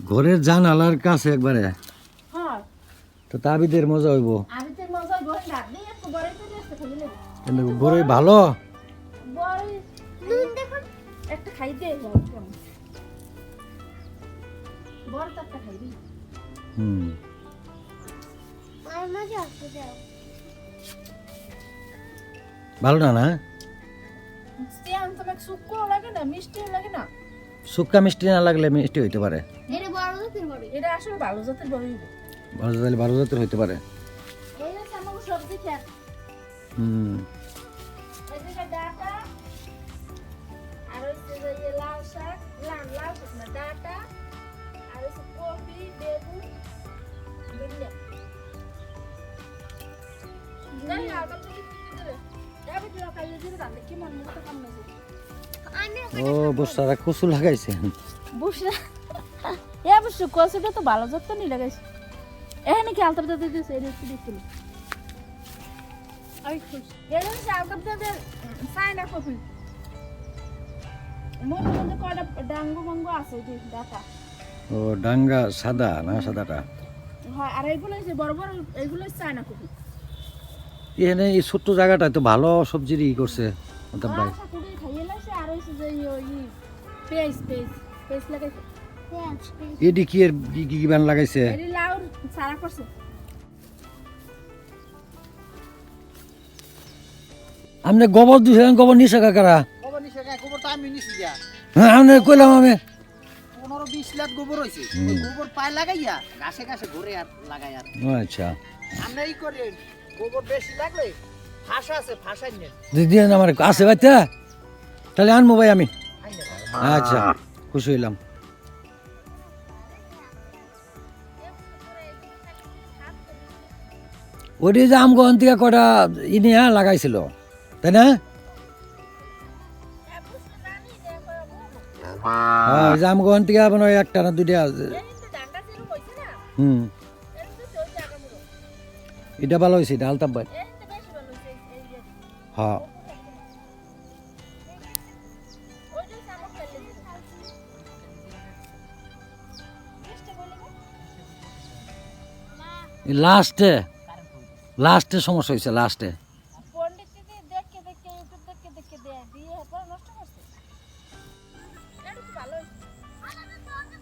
ঘরের জানালার কাছে একবারে তো তাবিদের মজা হইব বড় ভালো একটা খাইতে ভালো না না শুক্কা মিষ্টি না লাগলে মিষ্টি হইতে পারে ভালো জাতের হইতে পারে ও বসারা কচু লাগাইছেন বুসরা এ বুসু কচুটা তো ভালো যত্ন নি লাগাইছে এখানে কি আলতা পাতা দিতেছে এই রেসিপি দিছিল আই খুশ এর হচ্ছে আলতা পাতা সাইনা কফি মোর মধ্যে কয়টা ডাঙ্গু মঙ্গু আছে এই ডাটা ও ডাঙ্গা সাদা না সাদাটা হ্যাঁ আর এইগুলো হচ্ছে বড় বড় এইগুলো সাইনা কফি এখানে এই ছোট্ট জায়গাটা তো ভালো সবজির ই করছে মতলব ভাই এডি কি এর কি বান লাগাইছে আমনে গোবর দিছেন গোবর নিছে কাকারা গোবর তো আমি নিছি যা হ্যাঁ আমনে কইলাম আমি 15-20 লাখ গোবর হইছে গোবর পায় লাগাইয়া গাছে গাছে ঘুরে আর লাগাই আর আচ্ছা আমরা এই করে গোবর বেশি লাগলে ফাঁসা আছে ফাঁসাই নেন দিদি আমার আছে বাইতে তাহলে আনবো ভাই আমি আচ্ছা খুশি হইলাম ওইটি যে আমগন থেকে কটা ইনিয়া লাগাইছিল তাই না হ্যাঁ আমগন থেকে আপনার একটা না দুইটা এটা ভালো হয়েছে এটা আলতাম ভাই হ্যাঁ লাস্টে সমস্যা হয়েছে লাস্টে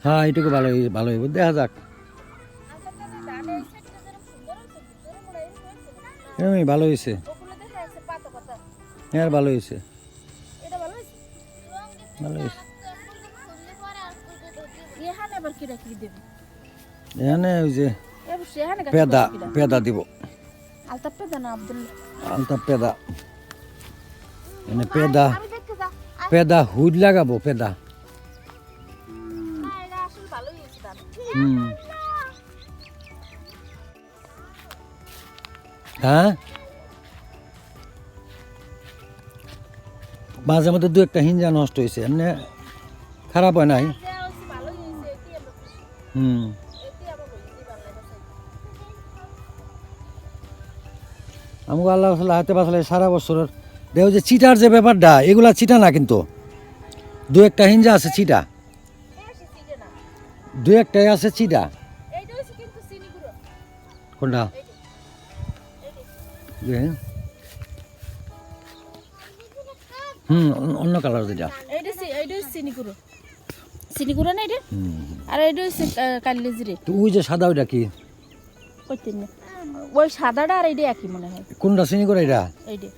হ্যাঁ এইটুকু ভালো হইব দেখা যাক ভালো হয়েছে হ্যাঁ ভালো হয়েছে ভালো হয়েছে এখানে ওই যে পেদা দিব আলতা পেদা হুড লাগাবো পেদা হ্যাঁ মাঝে মধ্যে দু একটা হিঞ্জা নষ্ট হয়েছে এমনি খারাপ হয় নাই আমাকে আল্লাহ হাতে বাঁচলে সারা বছরের দেখো যে চিটার যে ব্যাপারটা এগুলা চিটা না কিন্তু দু একটা হিঞ্জা আছে চিটা দু একটাই আছে চিটা কোনটা অন্য কালার যেটা চিনিগুড়া না এটা আর এটা হচ্ছে কালিজিরে তো ওই যে সাদা ওইটা কি ওই সাদাটা আর এইটা একই মনে হয় কোনটা চিনিগুড়া এটা এইটা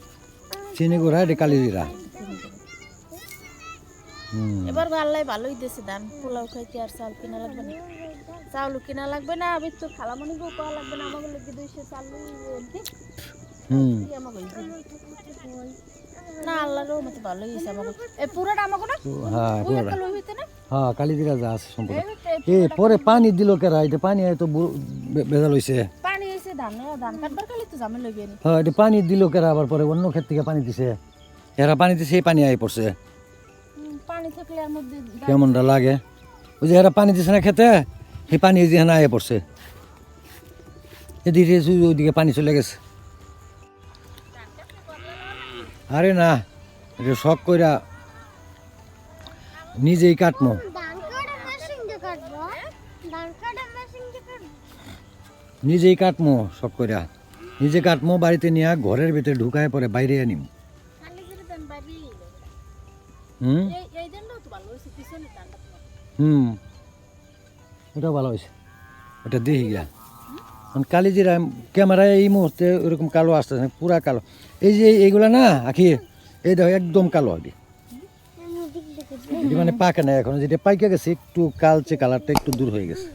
চিনিগুড়া এটা কালিজিরা এবার আল্লাহ ভালোই দিয়েছে ধান পোলাও খাইতে আর চাল কিনা লাগবে না চাউল কিনা লাগবে না আবার তো খালামণি গো পাওয়া লাগবে না আমাকে লাগবে 200 চাল না আল্লাহর রহমতে ভালোই হইছে আমাকে এই পুরোটা আমাকে না হ্যাঁ পুরোটা লই হইতে না হ্যাঁ কালিজিরা যা আছে সম্পূর্ণ এই পরে পানি দিল কেরা এটা পানি তো বেজাল হইছে পানি হইছে ধান কাটবার খালি তো জামে লইবে নি হ্যাঁ এটা পানি দিল কেরা আবার পরে অন্য ক্ষেত থেকে পানি দিছে এরা পানি দিছে এই পানি আই পড়ছে পানি থাকলে এর মধ্যে কেমনটা লাগে ওই যে এরা পানি দিছে না খেতে সেই পানি যেখানে আয় পড়ছে এদিকে ওইদিকে পানি চলে গেছে আরে না এটা শখ কইরা নিজেই কাটমো নিজেই কাটমো সব কইরা নিজে কাটমো বাড়িতে নিয়ে ঘরের ভিতরে ঢুকায় পরে বাইরে আনিম খালি যদি দেন বাইরে হুম এই দেনটাও তো ভালো হয়েছে পিছনে দানটা তোমার হুম ওটাও ভালো হয়েছে ওটা দেখি গিয়া কালিজিরা ক্যামেরায় এই মুহূর্তে ওরকম কালো আসতেছে না, পুরা কালো এই যে এইগুলা না আখি এই দেখো একদম কালো আগে এটি মানে পাকে না এখন যেটা পাইকে গেছে একটু কালচে কালারটা একটু দূর হয়ে গেছে